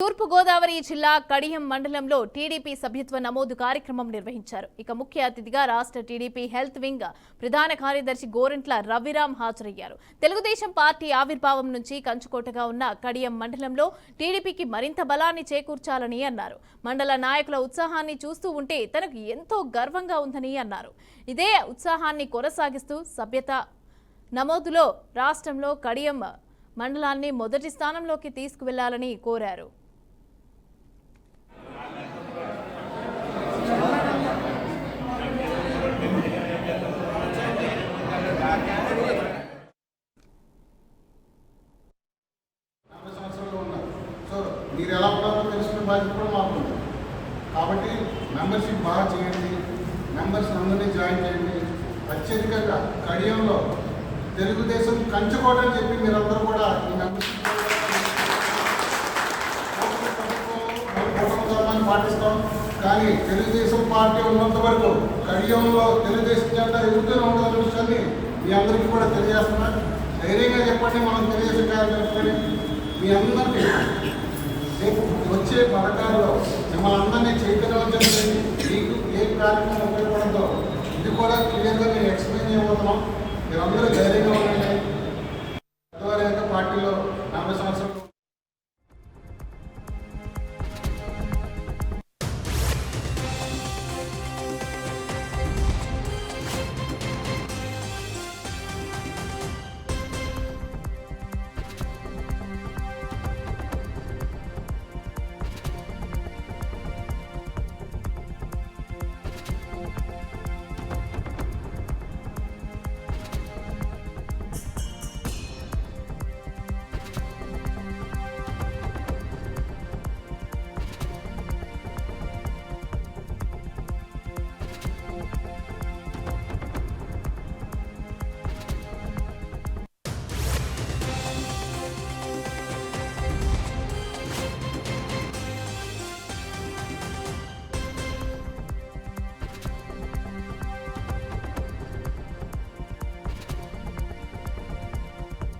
తూర్పు గోదావరి జిల్లా కడియం మండలంలో టీడీపీ సభ్యత్వ నమోదు కార్యక్రమం నిర్వహించారు. ఇక ముఖ్య అతిథిగా రాష్ట్ర టీడీపీ హెల్త్ వింగ్ ప్రధాన కార్యదర్శి గోరంట్ల రవిరామ్ హాజరయ్యారు. తెలుగుదేశం పార్టీ ఆవిర్భావం నుంచి కంచుకోటగా ఉన్న కడియం మండలంలో టీడీపీకి మరింత బలాన్ని చేకూర్చాలని అన్నారు. మండల నాయకుల ఉత్సాహాన్ని చూస్తూ ఉంటే తనకు ఎంతో గర్వంగా ఉందని అన్నారు. ఇదే ఉత్సాహాన్ని కొనసాగిస్తూ సభ్యత నమోదులో రాష్ట్రంలో కడియం మండలాన్ని మొదటి స్థానంలోకి తీసుకువెళ్లాలని కోరారు. మీరు ఎలా ఉన్నారో తెలుసుకునే బాధ్యత కూడా మాకు. కాబట్టి మెంబర్షిప్ బాగా చేయండి, మెంబర్స్ అందరినీ జాయిన్ చేయండి. అత్యధికంగా కడియంలో తెలుగుదేశం కంచుకోట అని చెప్పి మీరందరూ కూడా ఈ మెంబర్షిప్ ధర్మాన్ని పాటిస్తాం. కానీ తెలుగుదేశం పార్టీ ఉన్నంత వరకు కడియంలో తెలుగుదేశం జెండా ఎదుగుతూనే ఉండాలనే విషయాన్ని మీ అందరికీ కూడా తెలియజేస్తున్నారు. ధైర్యంగా చెప్పండి, మనం తెలుగుదేశం కార్యక్రమాన్ని మీ అందరికీ రేపు వచ్చే పథకాల్లో మిమ్మల్ని అందరినీ చైతన్యవంతం చేసి మీకు ఏ కార్యక్రమం ఉపయోగపడదో ఇది కూడా క్లియర్గా మేము ఎక్స్ప్లెయిన్ చేయబోతున్నాం. మీరందరూ ధైర్యంగా ఉండండి.